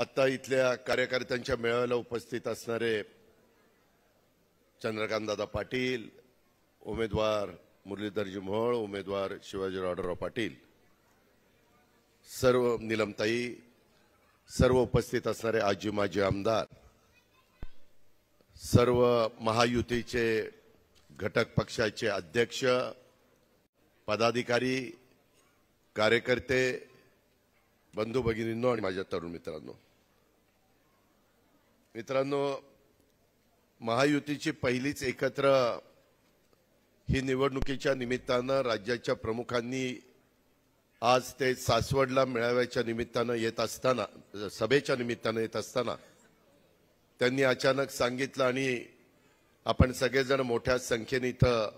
आता इथल्या कार्यकर्त्यांच्या मेळाव्याला उपस्थित असणारे चंद्रकांतदादा पाटील, उमेदवार मुरलीधरजी मोहोळ, उमेदवार शिवाजीराव पाटील, सर्व नीलमताई, सर्व उपस्थित असणारे आजी माजी आमदार, सर्व महायुतीचे घटक पक्षाचे अध्यक्ष, पदाधिकारी, कार्यकर्ते, बंधू भगिनींनो आणि माझ्या तरुण मित्रांनो, महायुतीची पहिलीच एकत्र ही निवडणुकीच्या निमित्तानं राज्याच्या प्रमुखांनी आज ते सासवडला मेळाव्याच्या निमित्तानं येत असताना, सभेच्या निमित्तानं येत असताना त्यांनी अचानक सांगितलं आणि आपण सगळेजण मोठ्या संख्येने इथं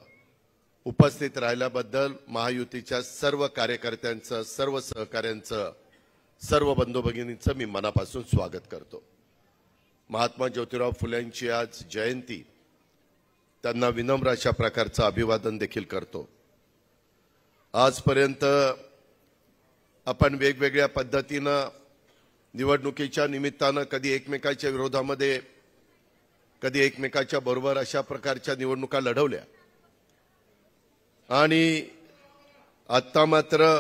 उपस्थित राहिल्याबद्दल महायुतीच्या सर्व कार्यकर्त्यांचं, सर्व सहकाऱ्यांचं, सर्व बंधू भगिनींचं मी मनापासून स्वागत करतो। महात्मा ज्योतिराव फुलेंची आज जयंती, त्यांना विनम्र अशा प्रकारचं अभिवादन देखील करतो। आजपर्यंत आपण वेगवेगळ्या पद्धतीनं निवडणुकीच्या निमित्तानं कधी एकमेकाच्या विरोधामध्ये, कधी एकमेकाच्या बरोबर अशा प्रकारच्या निवडणुका लढवल्या आणि आता मात्र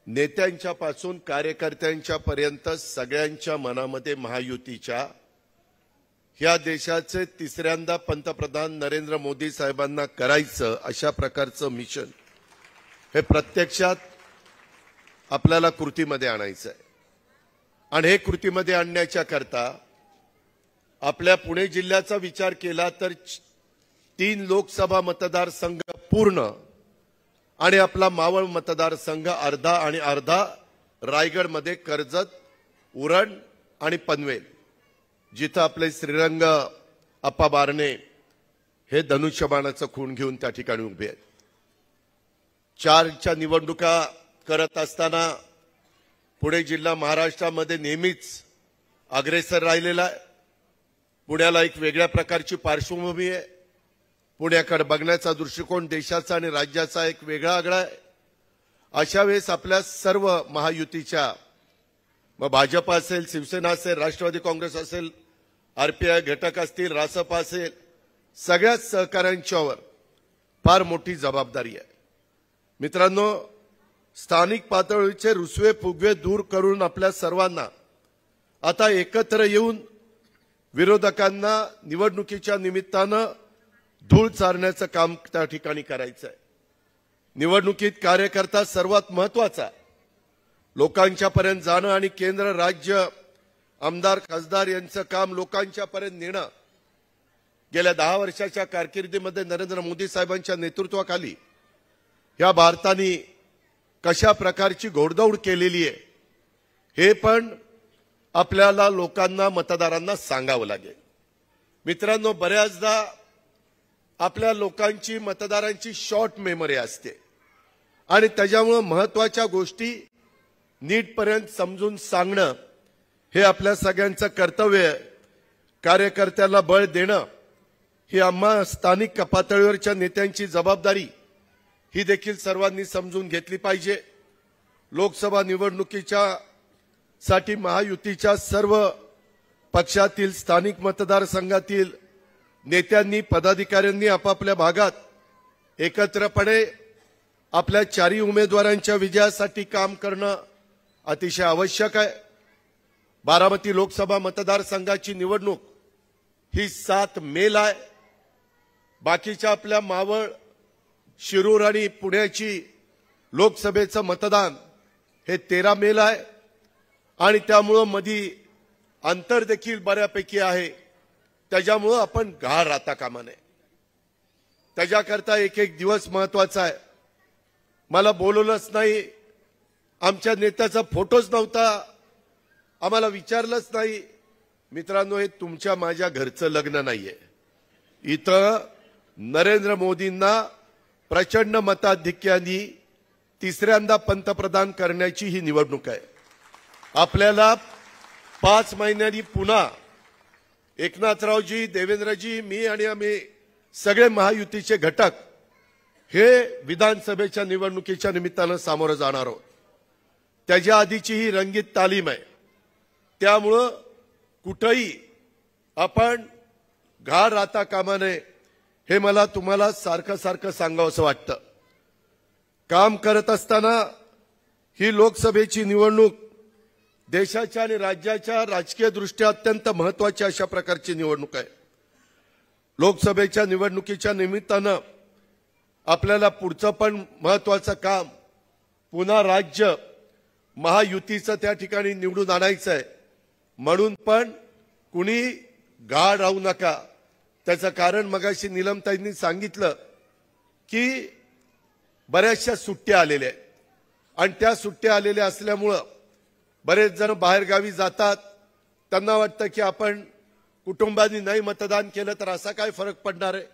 नेत्यांच्यापासून कार्यकर्त्यांच्या पर्यंत सगळ्यांच्या मनामध्ये महायुतीच्या या देशाचे तिसऱ्यांदा पंतप्रधान नरेंद्र मोदी साहेबांना करायचं अशा प्रकारचं मिशन हे प्रत्यक्षात आपल्याला कृतीमध्ये आणायचं आहे। आणि हे कृतीमध्ये आणण्याच्या करता आपल्या पुणे जिल्ह्याचा विचार केला तर 3 लोकसभा मतदारसंघ पूर्ण आणि आपला मावळ मतदारसंघ अर्धा आणि अर्धा रायगडमध्ये कर्जत, उरण आणि पनवेल, जिथं आपले श्रीरंग अप्पा बारणे हे धनुष्यबाणाचं खूण घेऊन त्या ठिकाणी उभे आहेत। 4च्या निवडणुका करत असताना पुणे जिल्हा महाराष्ट्रामध्ये नेहमीच अग्रेसर राहिलेला आहे। पुण्याला एक वेगळ्या प्रकारची पार्श्वभूमी आहे। पुण्याकडे बघण्याचा दृष्टिकोन देशाचा आणि राज्याचा एक वेगळा आगळा आहे। अशा वेळेस आपल्या सर्व महायुतीच्या, मग भाजप असेल, शिवसेना असेल, राष्ट्रवादी काँग्रेस असेल, आरपीआय घटक असतील, रासप असेल, सगळ्या सहकाऱ्यांच्यावर फार मोठी जबाबदारी आहे। मित्रांनो, स्थानिक पातळीचे रुसवे फुगवे दूर करून आपल्या सर्वांना आता एकत्र येऊन विरोधकांना निवडणुकीच्या निमित्तानं धूळ चारण्याचं काम त्या ठिकाणी करायचं आहे। निवडणुकीत कार्यकर्ता सर्वात महत्त्वाचा, लोकांच्या पर्यंत जाणं आणि केंद्र, राज्य, आमदार, खासदार यांचं काम लोकांच्या पर्यंत नेणं। गेल्या 10 वर्षाच्या कारकिर्दीमध्ये नरेंद्र मोदी साहेबांच्या नेतृत्वाखाली या भारताने कशा प्रकारची घोडदौड केलेली आहे हे पण आपल्याला लोकांना, मतदारांना सांगावं लागेल। मित्रांनो, बऱ्याचदा आपल्या लोकांची, मतदारांची शॉर्ट मेमरी असते आणि त्याच्यामुळे महत्त्वाच्या गोष्टी नीटपर्यंत समजून सांगणं हे आपल्या सगळ्यांचं कर्तव्य आहे। कार्यकर्त्याला बळ देणं ही आम्हा स्थानिक पातळीवरच्या नेत्यांची जबाबदारी ही देखील सर्वांनी समजून घेतली पाहिजे। लोकसभा निवडणुकीच्या साठी महायुतीच्या सर्व पक्षातील, स्थानिक मतदारसंघातील नेत्यांनी, पदाधिकाऱ्यांनी आपापल्या भागात एकत्रपणे आपल्या 4ही उमेदवारांच्या विजयासाठी काम करणं अतिशय आवश्यक आहे। बारामती लोकसभा मतदारसंघाची निवडणूक ही 7 मेला आहे। बाकीच्या आपल्या मावळ, शिरूर आणि पुण्याची लोकसभेचं मतदान हे 13 मेला आहे आणि त्यामुळे मध्ये अंतर देखील बऱ्यापैकी आहे। त्याच्यामुळे आपण घाण राहता कामा नये। त्याच्याकरता एक दिवस महत्त्वाचा आहे। मला बोलवलंच नाही, आमच्या नेत्याचा फोटोच नव्हता, आम्हाला विचारलंच नाही। मित्रांनो, हे तुमच्या माझ्या घरचं लग्न नाहीये। इथं नरेंद्र मोदींना प्रचंड मताधिक्याने तिसऱ्यांदा पंतप्रधान करण्याची ही निवडणूक आहे। आपल्याला 5 महिन्यांनी पुन्हा एकनाथरावजी, देवेंद्रजी, मी आणि आम्ही सगळे महायुतीचे घटक हे विधानसभेच्या निवडणुकीच्या निमित्तानं सामोरं जाणार आहोत। त्याच्या आधीची ही रंगीत तालीम आहे। त्यामुळं कुठेही आपण घाण राहता कामा नये हे मला तुम्हाला सारखं सारखं सांगावंसं वाटतं। काम करत असताना ही लोकसभेची निवडणूक देशाच्या आणि राज्याच्या राजकीय दृष्ट्या अत्यंत महत्त्वाची अशा प्रकारची निवडणूक आहे। लोकसभेच्या निवडणुकीच्या निमित्तानं आपल्याला पुढचं पण महत्त्वाचं काम पुन्हा राज्य महायुतीचं त्या ठिकाणी निवडून आणायचं आहे। म्हणून पण कुणी गाढ राहू नका। त्याचं कारण मगाशी नीलमताईंनी सांगितलं की बऱ्याचशा सुट्ट्या आलेल्या आहेत आणि त्या सुट्ट्या आलेल्या असल्यामुळं बरेच जण बाहेरगावी जातात। त्यांना वाटतं की आपण कुटुंबांनी नाही मतदान केलं तर असा काय फरक पडणार आहे।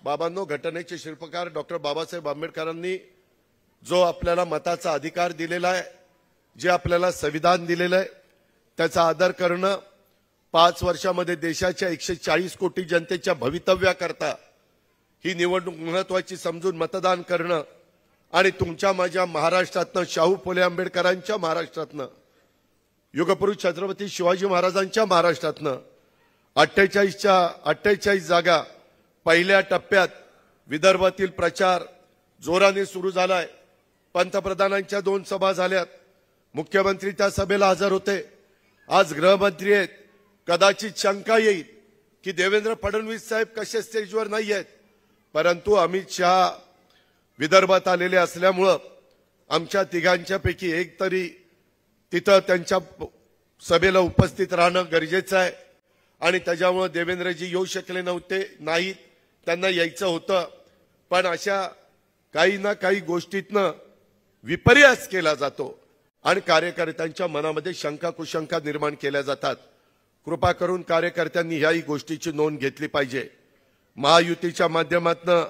बाबांनो, घटनेचे शिल्पकार डॉक्टर बाबासाहेब आंबेडकरांनी जो आपल्याला मताचा अधिकार दिलेला आहे, जे आपल्याला संविधान दिलेलं आहे, त्याचा आदर करणं, 5 वर्षामध्ये देशाच्या 140 कोटी जनतेच्या भवितव्याकरता ही निवडणूक महत्त्वाची समजून मतदान करणं आणि तुमच्या माझ्या महाराष्ट्रातनं, शाहू फुले आंबेडकरांच्या महाराष्ट्रातनं, युगपुरुष छत्रपती शिवाजी महाराजांच्या महाराष्ट्रातनं 48 जागा पहिल्या टप्प्यात विदर्भातील प्रचार जोराने सुरू झालाय। पंतप्रधानांच्या 2 सभा झाल्यात, मुख्यमंत्री त्या सभेला हजर होते। आज गृहमंत्री आहेत। कदाचित शंका येईल की देवेंद्र फडणवीस साहेब कसे स्टेजवर नाही आहेत, परंतु अमित शहा विदर्भात आलेले असल्यामुळं आमच्या तिघांच्यापैकी एक तरी तिथं त्यांच्या सभेला उपस्थित राहणं गरजेचं आहे आणि त्याच्यामुळे देवेंद्रजी येऊ शकले नाहीत, त्यांना यायचं होतं। पण अशा काही ना काही गोष्टीतनं विपर्यास केला जातो आणि कार्यकर्त्यांच्या मनामध्ये शंका कुशंका निर्माण केल्या जातात। कृपा करून कार्यकर्त्यांनी ह्याही गोष्टीची नोंद घेतली पाहिजे। महायुतीच्या माध्यमातून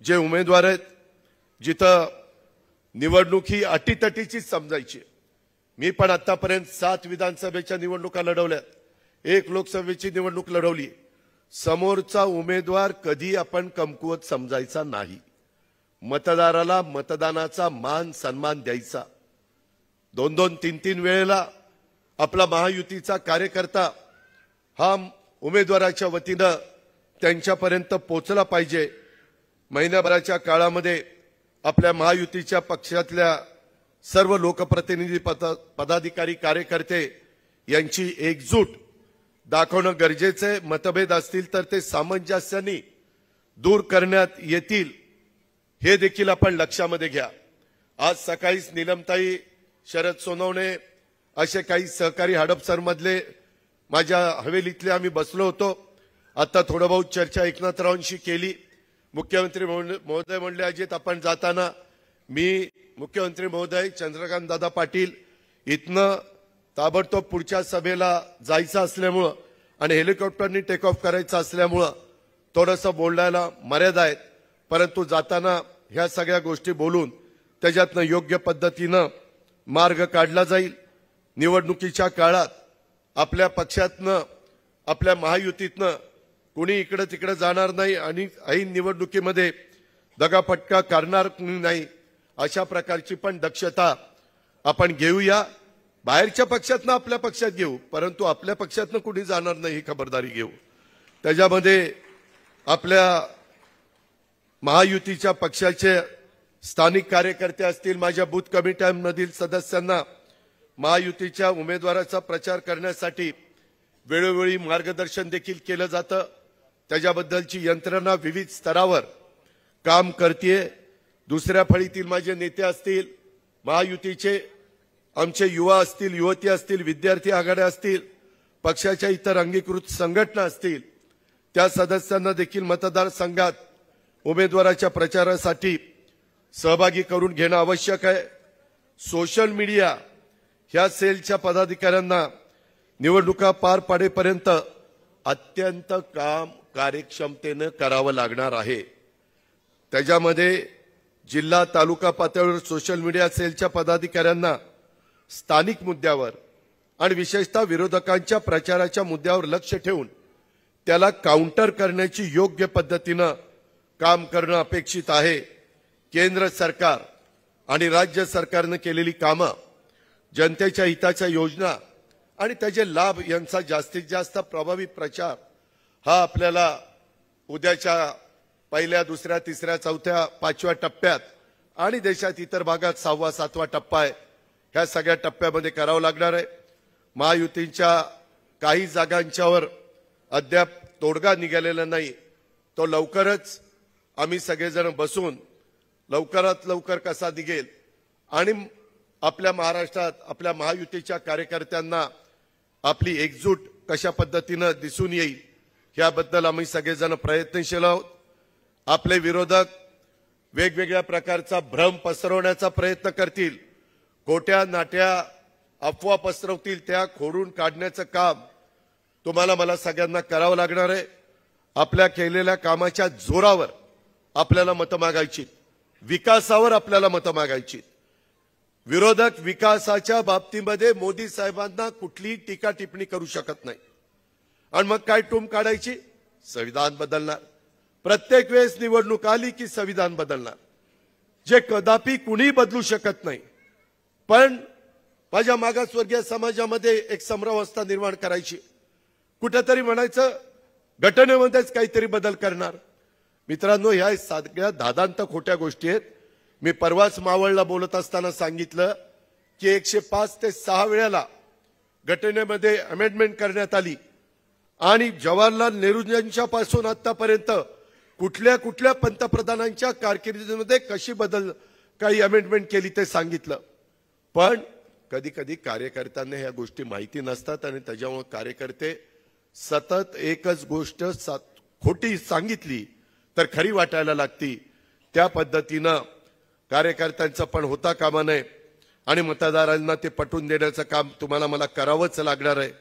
जे उमेदवार आहेत, जिथं निवडणूक ही अटीतटीचीच समजायची। मी पण आतापर्यंत 7 विधानसभेच्या निवडणुका लढवल्यात, 1 लोकसभेची निवडणूक लढवली। समोरचा उमेदवार कधी आपण कमकुवत समजायचा नाही। मतदाराला मतदानाचा मान सन्मान द्यायचा। 2-2, 3-3 वेळेला आपला महायुतीचा कार्यकर्ता हा उमेदवाराच्या वतीनं त्यांच्यापर्यंत पोहोचला पाहिजे। महिन्याभराच्या काळामध्ये आपल्या महायुतीच्या पक्षातल्या सर्व लोकप्रतिनिधी, पदाधिकारी, कार्यकर्ते यांची एकजूट दाखवणं गरजेचं आहे। मतभेद असतील तर ते सामंजस्याने दूर करण्यात येतील हे देखील आपण लक्षामध्ये घ्या। आज सकाळीच नीलमताई, शरद सोनवणे असे काही सहकारी हडपसरमधले माझ्या हवेलीतले आम्ही बसलो होतो। आता थोडं बहुत चर्चा एकनाथरावांशी केली। मुख्यमंत्री महोदय म्हणले, अजित आपण जाताना मी मुख्यमंत्री महोदय, चंद्रकांत दादा पाटील इथनं ताबडतोब पुढच्या सभेला जायचं असल्यामुळं आणि हेलिकॉप्टरनी टेक ऑफ करायचं असल्यामुळं थोडंसं बोलायला मर्यादा आहेत, परंतु जाताना ह्या सगळ्या गोष्टी बोलून त्याच्यातनं योग्य पद्धतीनं मार्ग काढला जाईल। निवडणुकीच्या काळात आपल्या पक्षातनं, आपल्या महायुतीतनं कोणी इकडे तिकडे जाणार नाही आणि ऐन निवडणुकीमध्ये दगाफटका करणार नाही, अशा प्रकारची पण दक्षता आपण घेऊया। बाहेरच्या पक्षातनं आपल्या पक्षात घेऊ, परंतु आपल्या पक्षातनं कुणी जाणार नाही ही खबरदारी घेऊ। त्याच्यामध्ये आपल्या महायुतीच्या पक्षाचे स्थानिक कार्यकर्ते असतील, माझ्या बूथ कमिट्यांमधील सदस्यांना महायुतीच्या उमेदवाराचा प्रचार करण्यासाठी वेळोवेळी मार्गदर्शन देखील केलं जातं। त्याच्याबद्दलची यंत्रणा विविध स्तरावर काम करते। दुसऱ्या फळीतील माझे नेते असतील, महायुतीचे आमचे युवा असतील, युवती असतील, विद्यार्थी आघाड्या असतील, पक्षाच्या इतर अंगीकृत संघटना असतील, त्या सदस्यांना देखील मतदारसंघात उमेदवाराच्या प्रचारासाठी सहभागी करून घेणं आवश्यक आहे। सोशल मीडिया ह्या सेलच्या पदाधिकाऱ्यांना निवडणुका पार पाडेपर्यंत अत्यंत काम कार्यक्षमतेने करावं लागणार आहे। त्याच्यामध्ये जिल्हा तालुका पातळीवर सोशल मीडिया सेलच्या पदाधिकाऱ्यांना स्थानिक मुद्द्यावर आणि विशेषतः विरोधकांच्या प्रचाराच्या मुद्द्यावर लक्ष ठेवून त्याला काउंटर करण्याची योग्य पद्धतीनं काम करणं अपेक्षित आहे। केंद्र सरकार आणि राज्य सरकारने केलेली कामं, जनतेच्या हिताच्या योजना आणि त्याचे लाभ यांचा जास्तीत जास्त प्रभावी प्रचार हा आपल्याला उद्याच्या पहिल्या, दुसऱ्या, तिसऱ्या, चौथ्या, पाचव्या टप्प्यात आणि देशात इतर भागात 6वा, 7वा टप्पा आहे, ह्या सगळ्या टप्प्यामध्ये करावं लागणार आहे। महायुतीच्या काही जागांच्यावर अद्याप तोडगा निघालेला नाही, तो लवकरच आम्ही सगळेजण बसून लवकरात लवकर कसा निघेल आणि आपल्या महाराष्ट्रात आपल्या महायुतीच्या कार्यकर्त्यांना आपली एकजूट कशा पद्धतीने दिसून येईल याबद्दल आम्ही सगळेजण प्रयत्नशील आहोत। आपले विरोधक वेगवेगळ्या प्रकारचा भ्रम पसरवण्याचा प्रयत्न करतील, खोट्या नाट्या अफवा पसरवतील, त्या खोडून काढण्याचं काम तुम्हाला मला सगळ्यांना करावं लागणार आहे। आपल्या केलेल्या कामाच्या जोरावर आपल्याला मतं मागायची, विकासावर आपल्याला मतं मागायची। विरोधक विकासाच्या बाबतीमध्ये मोदी साहेबांना कुठलीही टीका टिप्पणी करू शकत नाही आणि मग काय टूम काढायची, संविधान बदलणार, प्रत्येक वेळेस निवडणूक आली की संविधान बदलणार, जे कदापि कुणी बदलू शकत नाही। पण माझ्या मागासवर्गीय समाजामध्ये एक समरवस्था निर्माण करायची, कुठेतरी म्हणायचं घटनेमध्येच काहीतरी बदल करणार। मित्रांनो, ह्या सगळ्या दादांत खोट्या गोष्टी आहेत। मी परवाच मावळला बोलत असताना सांगितलं की 105 ते 6 वेळेला घटनेमध्ये अमेंडमेंट करण्यात आली आणि जवाहरलाल नेहरूंच्या पासून आतापर्यंत कुठल्या कुठल्या पंतप्रधानांच्या कारकिर्दीमध्ये कशी बदल काही अमेंडमेंट केली ते सांगितलं। पण कधी कधी कार्यकर्त्यांना ह्या गोष्टी माहिती नसतात आणि त्याच्यामुळे कार्यकर्ते सतत एकच गोष्ट खोटी सांगितली तर खरी वाटायला लागती, त्या पद्धतीनं कार्यकर्त्यांचं पण होता कामा नये आणि मतदारांना ते पटवून देण्याचं काम तुम्हाला मला करावंच लागणार आहे।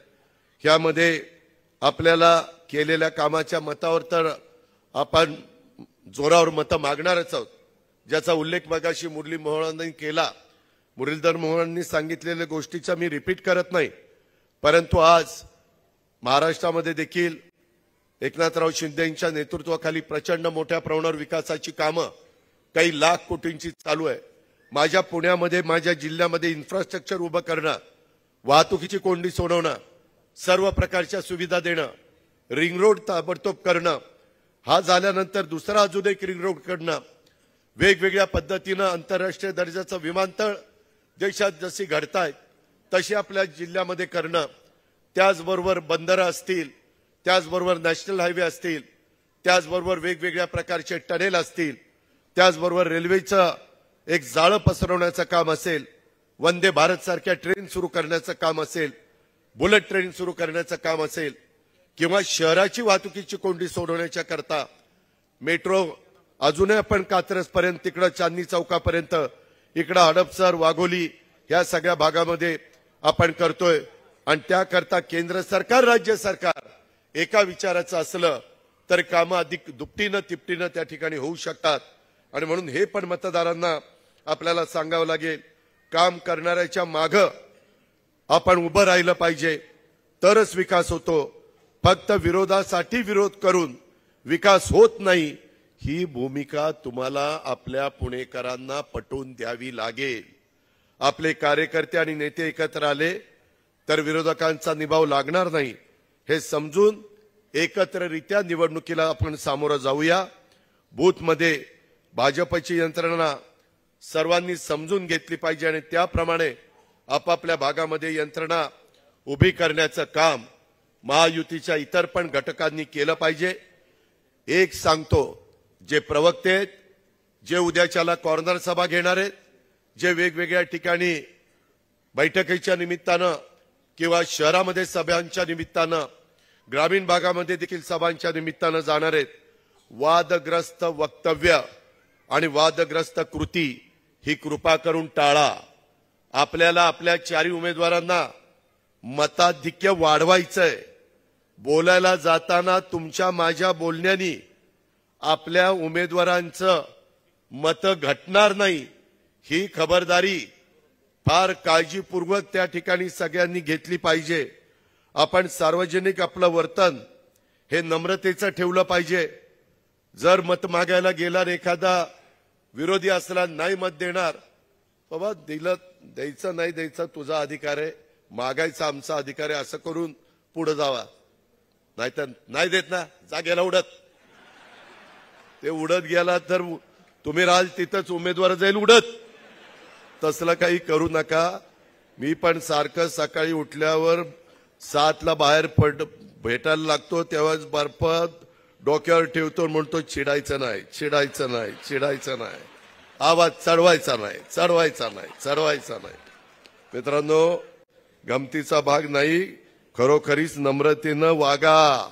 यामध्ये आपल्याला केलेल्या कामाच्या मतावर तर आपण जोरावर मतं मागणारच आहोत, ज्याचा उल्लेख मगाशी मुरली मोहोळांनी केला। मुरलीधर मोहोळांनी सांगितलेल्या गोष्टीचा मी रिपीट करत नाही, परंतु आज महाराष्ट्रामध्ये देखील एकनाथराव शिंदेंच्या नेतृत्वाखाली प्रचंड मोठ्या प्रमाणावर विकासाची कामं काही लाख कोटींची चालू आहे। माझ्या पुण्यामध्ये, माझ्या जिल्ह्यामध्ये इन्फ्रास्ट्रक्चर उभं करणं, वाहतुकीची कोंडी सोडवणं, सर्व प्रकारच्या सुविधा देणं, रिंग रोड ताबडतोब करणं, हा झाल्यानंतर दुसरा अजून एक रिंग रोड करणं, वेगवेगळ्या पद्धतीनं आंतरराष्ट्रीय दर्जाचं विमानतळ देशात जशी घडतायत तशी आपल्या जिल्ह्यामध्ये करणं, त्याचबरोबर बंदरं असतील, त्याचबरोबर नॅशनल हायवे असतील, त्याचबरोबर वेगवेगळ्या प्रकारचे टनेल असतील, त्याचबरोबर रेल्वेचं एक जाळं पसरवण्याचं काम असेल, वंदे भारत सारख्या ट्रेन सुरू करण्याचं काम असेल, बुलेट ट्रेन सुरू करण्याचं काम असेल किंवा शहराची वाहतुकीची कोंडी सोडवण्याच्या करता मेट्रो अजूनही आपण कात्रजपर्यंत, तिकडं चांदणी चौकापर्यंत, इकडं हडपसर, वाघोली या सगळ्या भागामध्ये आपण करतोय आणि त्याकरता केंद्र सरकार, राज्य सरकार एका विचाराचं असलं तर कामं अधिक दुपटीनं तिपटीनं त्या ठिकाणी होऊ शकतात आणि म्हणून हे पण मतदारांना आपल्याला सांगावं लागेल, काम करणाऱ्याच्या मागं आपण उभं राहिलं पाहिजे तरच विकास होतो। फक्त विरोधासाठी विरोध करून विकास होत नाही, ही भूमिका तुम्हाला आपल्या पुणेकरांना पटवून द्यावी लागेल। आपले कार्यकर्ते आणि नेते एकत्र आले तर विरोधकांचा निभाव लागणार नाही, हे समजून एकत्ररित्या निवडणुकीला आपण सामोरं जाऊया। बूथमध्ये भाजपची यंत्रणा सर्वांनी समजून घेतली पाहिजे आणि त्याप्रमाणे आपापल्या भागामध्ये यंत्रणा उभी करण्याचं काम महायुतीच्या इतर पण घटकांनी केलं पाहिजे। एक सांगतो, जे प्रवक्ते आहेत, जे उद्याच्याला कॉर्नर सभा घेणार आहेत, जे वेगवेगळ्या ठिकाणी बैठकीच्या निमित्तानं किंवा शहरामध्ये सभांच्या निमित्तानं, ग्रामीण भागामध्ये देखील सभांच्या निमित्तानं जाणार आहेत, वादग्रस्त वक्तव्य आणि वादग्रस्त कृती ही कृपा करून टाळा। आपल्याला आपल्या चारी उमेदवारांना मताधिक्य वाढवायचंय। बोलायला जाताना तुमच्या माझ्या बोलण्यानी आपल्या उमेदवारांचं मत घटणार नाही, ही खबरदारी फार काळजीपूर्वक त्या ठिकाणी सगळ्यांनी घेतली पाहिजे। आपण सार्वजनिक आपलं वर्तन हे नम्रतेचं ठेवलं पाहिजे। जर मत मागायला गेला एखादा विरोधी असला, नाही मत देणार, बाबा दिलं, द्यायचं नाही द्यायचं तुझा अधिकार आहे, मागायचा आमचा अधिकार आहे असं करून पुढे जावा, नाहीतर नाही देत ना, जा गेला उडत. ते उडत गेला तर तुम्ही राहाल तिथंच, उमेदवार जाईल उडत. तसलं काही करू नका. मी पण सारखं सकाळी उठल्यावर 7ला बाहेर भेटायला लागतो, तेव्हाच बर्फ डोक्यावर ठेवतो, म्हणतो चिडायचं नाही, चिडायचं नाही, चिडायचं नाही, आवाज चढवायचा नाही, चढवायचा नाही, चढवायचा नाही. मित्रांनो, गमतीचा भाग नाही, खरोखरीच नम्रतेनं वागा.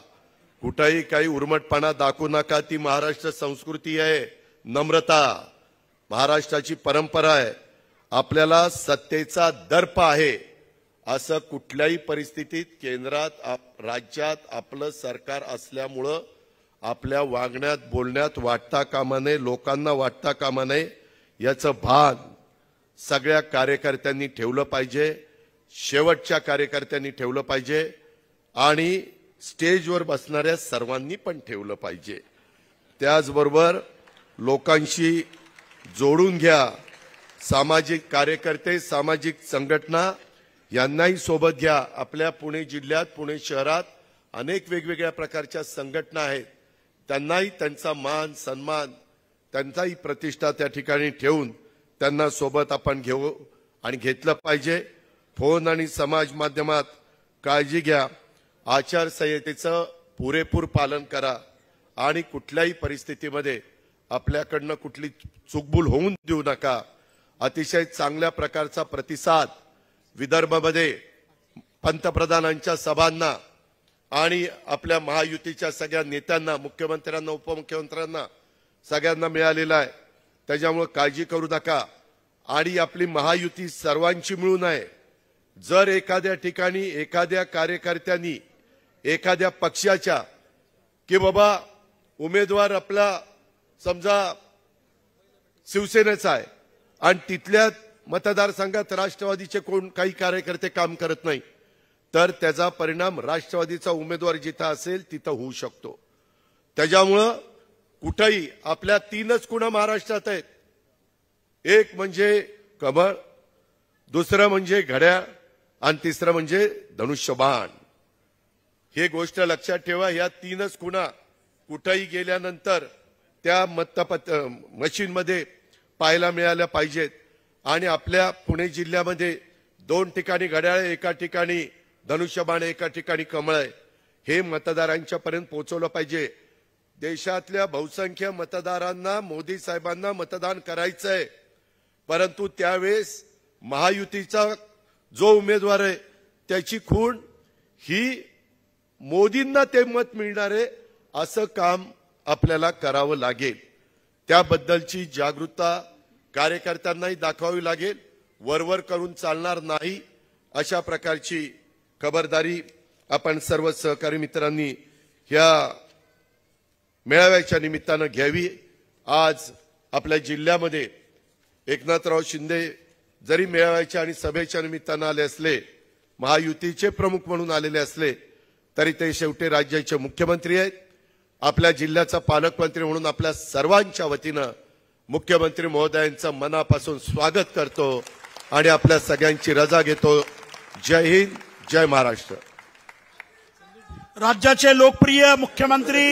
कुठेही काही उर्मटपणा दाखवू नका. ती महाराष्ट्र संस्कृती आहे, नम्रता महाराष्ट्राची परंपरा आहे. आपल्याला सत्तेचा दर्प आहे, असं कुठल्याही परिस्थितीत केंद्रात राज्यात आपलं सरकार असल्यामुळं आपल्या वागण्यात बोलण्यात वाटता कामा नये, लोकांना वाटता कामा नये. याचं भान सगळ्या कार्यकर्त्यांनी ठेवलं पाहिजे, शेवटच्या कार्यकर्त्यांनी ठेवलं पाहिजे आणि स्टेजवर बसणाऱ्या सर्वांनी पण ठेवलं पाहिजे. त्याचबरोबर लोकांशी जोडून घ्या. सामाजिक कार्यकर्ते, सामाजिक संघटना यांनाही सोबत घ्या. आपल्या पुणे जिल्ह्यात, पुणे शहरात अनेक वेगवेगळ्या प्रकारच्या संघटना आहेत. त्यांनाही त्यांचा मान सन्मान, त्यांचाही प्रतिष्ठा त्या ठिकाणी ठेवून त्यांना सोबत आपण घेऊ आणि घेतलं पाहिजे. फोन आणि समाज माध्यमात काळजी घ्या. आचारसंहितेचं पुरेपूर पालन करा आणि कुठल्याही परिस्थितीमध्ये आपल्याकडनं कुठली चुकभूल होऊन देऊ नका. अतिशय चांगल्या प्रकारचा प्रतिसाद विदर्भामध्ये पंतप्रधानांच्या सभांना आणि आपल्या महायुतीच्या सगळ्या नेत्यांना, मुख्यमंत्र्यांना, उपमुख्यमंत्र्यांना सगळ्यांना मिळालेला आहे. त्याच्यामुळे काळजी करू नका. आणि आपली महायुती सर्वांची मिळून आहे. जर एखाद्या ठिकाणी एखाद्या कार्यकर्त्यांनी एखाद्या पक्षाच्या की बाबा उमेदवार आपला समजा शिवसेनेचा आहे आणि तिथल्या मतदारसंघात राष्ट्रवादीचे कोण काही कार्यकर्ते काम करत नाही, तर त्याचा परिणाम राष्ट्रवादीचा उमेदवार जिथं असेल तिथं होऊ शकतो. त्याच्यामुळं कुठेही आपल्या 3च खुणा महाराष्ट्रात आहेत. एक म्हणजे कमळ, दुसरं म्हणजे घड्याळ आणि तिसरं म्हणजे धनुष्यबाण. हे गोष्ट लक्षात ठेवा. या 3च खुणा कुठेही गेल्यानंतर त्या मशीनमध्ये पाहायला मिळाल्या पाहिजेत. आणि आपल्या पुणे जिल्ह्यामध्ये 2 ठिकाणी घड्याळ, एका ठिकाणी धनुष्यबाण, एका ठिकाणी कमळ आहे. हे मतदारांच्या पर्यंत पोहोचवलं पाहिजे. देशातल्या बहुसंख्य मतदारांना मोदी साहेबांना मतदान करायचंय, परंतु त्यावेळेस महायुतीचा जो उमेदवार आहे त्याची खूण ही मोदींना ते मत मिळणार आहे असं काम आपल्याला करावं लागेल. त्याबद्दलची जागरूकता कार्यकर्त्यांनाही दाखवावी लागेल. वरवर करून चालणार नाही. अशा प्रकारची खबरदारी आपण सर्व सहकारी मित्रांनी ह्या मेळाव्याच्या निमित्तानं घ्यावी. आज आपल्या जिल्ह्यामध्ये एकनाथराव शिंदे जरी मेळाव्याच्या आणि सभेच्या निमित्तानं आले असले, महायुतीचे प्रमुख म्हणून आलेले असले, तरी ते शेवटी राज्याचे मुख्यमंत्री आहेत. आपल्या जिल्ह्याचा पालकमंत्री म्हणून आपल्या सर्वांच्या वतीनं मुख्यमंत्री महोदयांचं मनापासून स्वागत करतो आणि आपल्या सगळ्यांची रजा घेतो. जय हिंद, जय महाराष्ट्र. राज्याचे लोकप्रिय मुख्यमंत्री